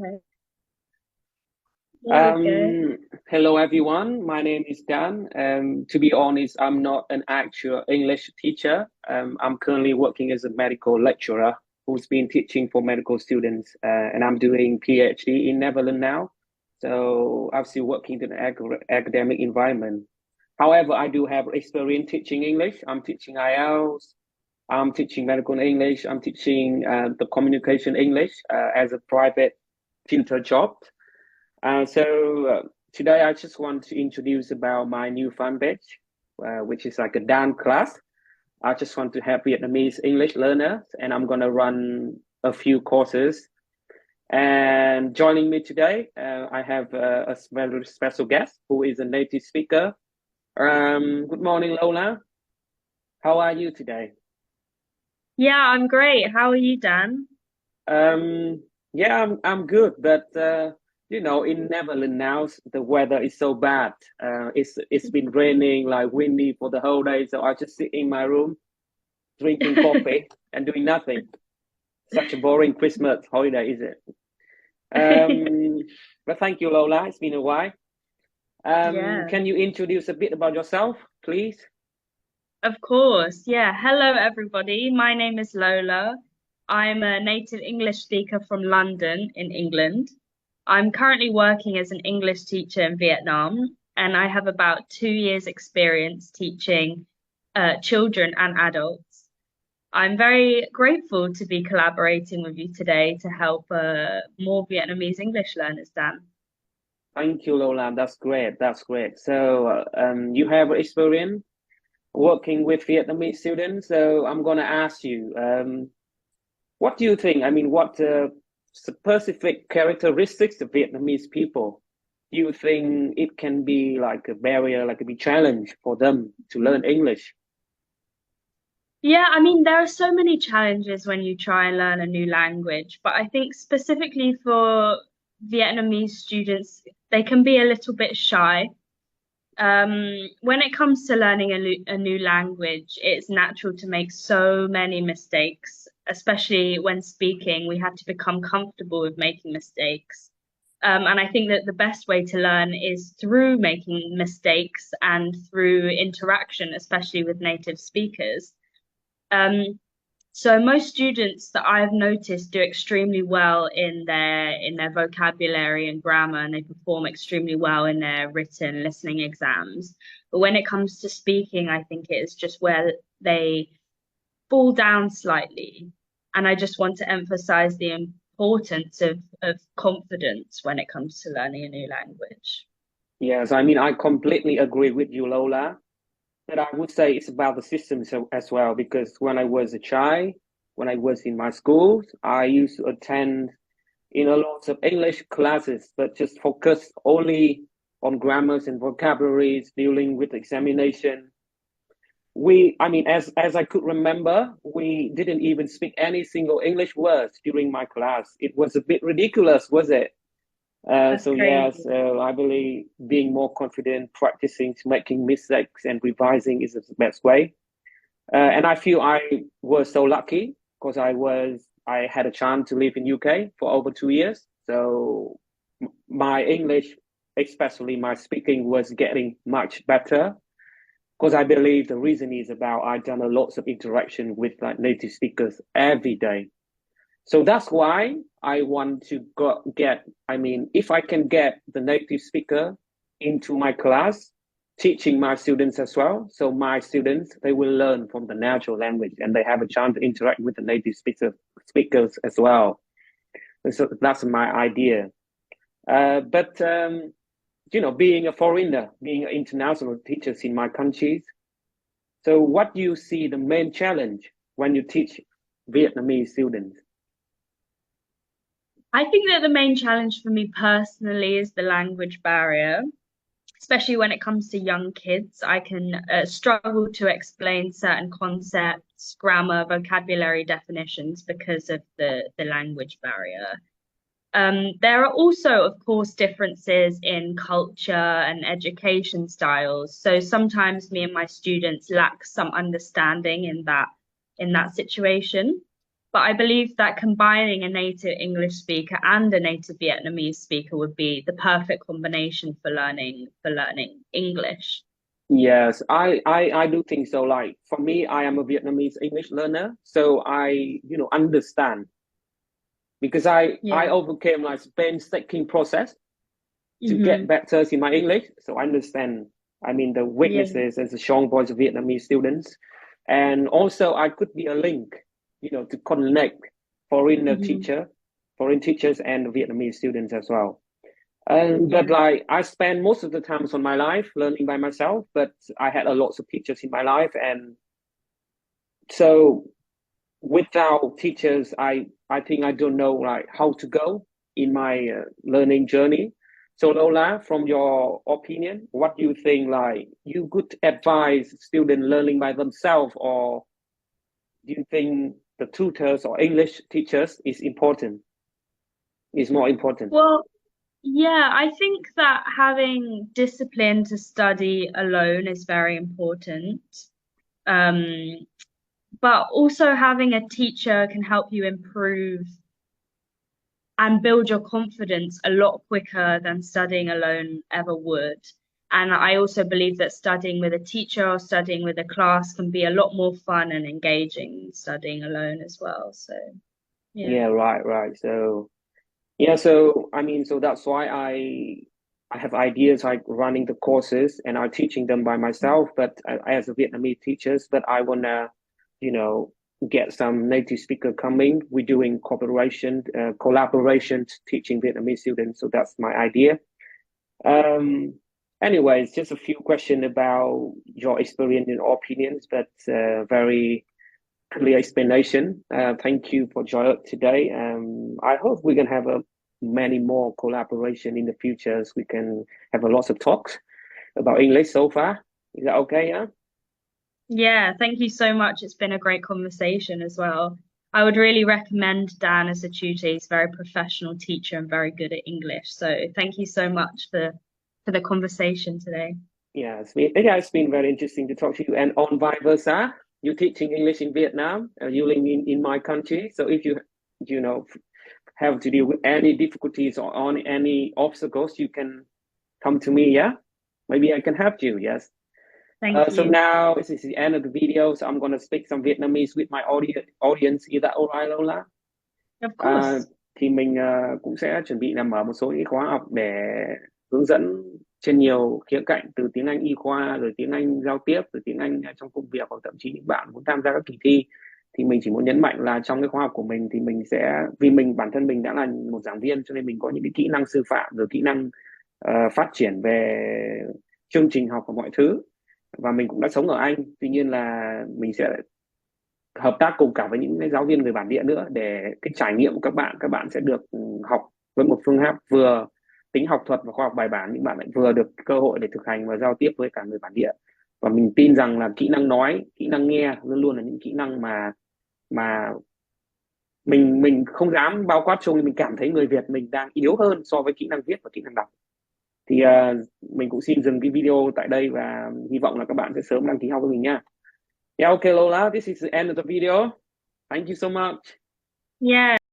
Okay, there we go. Um, Hello everyone. My name is Dan. To be honest, I'm not an actual English teacher. I'm currently working as a medical lecturer who's been teaching for medical students, and I'm doing PhD in Netherlands now. So I'm still working in an academic environment. However, I do have experience teaching English. I'm teaching IELTS. I'm teaching medical English. I'm teaching the communication English as a private tutor job. Today I just want to introduce about my new fanpage, which is like a dance class. I just want to help Vietnamese English learners, and I'm gonna run a few courses. And joining me today, I have a very special guest who is a native speaker. Good morning, Lola. How are you today? Yeah, I'm great. How are you, Dan? Um, yeah, I'm good, but in Netherlands now the weather is so bad. It's been raining like windy for the whole day, so I just sit in my room drinking coffee and doing nothing. Such a boring Christmas holiday, is it? Um, but thank you, Lola. It's been a while. Yeah, Can you introduce a bit about yourself, please? of course. Yeah. Hello, everybody. My name is Lola. I'm a native English speaker from London in England. I'm currently working as an English teacher in Vietnam, and I have about 2 years' experience teaching children and adults. I'm very grateful to be collaborating with you today to help more Vietnamese English learners, Dan. Thank you, Lola. That's great. That's great. You have experience working with Vietnamese students. So I'm going to ask you, what do you think? I mean, what specific characteristics of Vietnamese people do you think it can be like a barrier, like a big challenge for them to learn English? Yeah, I mean, there are so many challenges when you try and learn a new language, but I think specifically for Vietnamese students, they can be a little bit shy. When it comes to learning a new language, it's natural to make so many mistakes, especially when speaking. We have to become comfortable with making mistakes. And I think that the best way to learn is through making mistakes and through interaction, especially with native speakers. Um, so most students that I've noticed do extremely well in their vocabulary and grammar, and they perform extremely well in their written listening exams. But when it comes to speaking, I think it is just where they fall down slightly. And I just want to emphasize the importance of confidence when it comes to learning a new language. Yes, I mean, I completely agree with you, Lola. But I would say it's about the systems as well, because when I was a child, when I was in my schools, I used to attend lots of English classes, but just focus only on grammars and vocabularies, dealing with examination. I mean, as I could remember, we didn't even speak any single English words during my class. It was a bit ridiculous, was it? That's Yes, crazy. I believe being more confident, practicing, making mistakes, and revising is the best way. And I feel I was so lucky because I had a chance to live in UK for over 2 years. So my English, especially my speaking, was getting much better because I believe the reason is about I've done a lots of interaction with like native speakers every day. So that's why I want to I mean, if I can get the native speaker into my class, teaching my students as well. So my students, they will learn from the natural language and they have a chance to interact with the speakers as well. And so that's my idea. But being a foreigner, being an international teachers in my countries, so what do you see the main challenge when you teach Vietnamese students? I think that the main challenge for me personally is the language barrier, especially when it comes to young kids. I can struggle to explain certain concepts, grammar, vocabulary definitions because of the language barrier. There are also, of course, differences in culture and education styles. So sometimes me and my students lack some understanding in that situation. But I believe that combining a native English speaker and a native Vietnamese speaker would be the perfect combination for learning English. Yes, I do think so. Like for me, I am a Vietnamese English learner, so I understand because I Yeah. overcame like painstaking process to get Hmm. better in my English. So I understand, I mean, the Yeah. weaknesses and the strong points of Vietnamese students. And also I could be a link to connect foreign Hmm. teacher, foreign teachers and Vietnamese students as well. But Yeah. like I spend most of the times on my life learning by myself, but I had a lot of teachers in my life. And so without teachers, I think I don't know like how to go in my learning journey. So Lola, from your opinion, what do you think? Like you could advise students learning by themselves, or do you think the tutors or English teachers is more important? Well, yeah, I think that having discipline to study alone is very important. Um, but also having a teacher can help you improve and build your confidence a lot quicker than studying alone ever would. And I also believe that studying with a teacher or studying with a class can be a lot more fun and engaging than studying alone as well. So, yeah. Yeah, right, right. So yeah, so I mean, so that's why I have ideas like running the courses and I'm teaching them by myself, but as a Vietnamese teachers, but I wanna, you know, get some native speaker coming. We're doing collaboration teaching Vietnamese students. So that's my idea. Um, Anyways, just a few questions about your experience and opinions, but very clear explanation. Thank you for joining us today. I hope we can have many more collaboration in the future. So we can have a lot of talks about English so far. Is that okay? Yeah. Yeah, thank you so much. It's been a great conversation as well. I would really recommend Dan as a tutor. He's a very professional teacher and very good at English. So thank you so much for the conversation today. Yeah, it's been very interesting to talk to you. And on vice versa, you're teaching English in Vietnam, you live in my country. So if you have to deal with any difficulties or on any obstacles, you can come to me. Yeah, maybe I can help you. Yes. Thank So you. now this is the end of the video. So I'm gonna speak some Vietnamese with my audience. Is that alright, Lola? Of À, course. thì mình cũng sẽ chuẩn bị làm mở một số những khóa học để hướng dẫn trên nhiều khía cạnh, từ tiếng Anh y khoa rồi tiếng Anh giao tiếp rồi tiếng Anh trong công việc, hoặc thậm chí những bạn muốn tham gia các kỳ thi. Thì mình chỉ muốn nhấn mạnh là trong cái khóa học của mình thì mình sẽ, vì bản thân mình đã là một giảng viên, cho nên mình có những cái kỹ năng sư phạm rồi kỹ năng phát triển về chương trình học và mọi thứ, và mình cũng đã sống ở Anh. Tuy nhiên là mình sẽ hợp tác cùng cả với những cái giáo viên người bản địa nữa, để cái trải nghiệm của các bạn sẽ được học với một phương pháp vừa tính học thuật và khoa học bài bản, những bạn lại vừa được cơ hội để thực hành và giao tiếp với cả người bản địa. Và mình tin rằng là kỹ năng nói, kỹ năng nghe luôn luôn là những kỹ năng mà mình không dám bao quát chung, mình cảm thấy người Việt mình đang yếu hơn so với kỹ năng viết và kỹ năng đọc. Thì mình cũng xin dừng cái video tại đây và hy vọng là các bạn sẽ sớm đăng ký học với mình nha. Yeah, okay, Lola, this is the end of the video. Thank you so much. Yeah.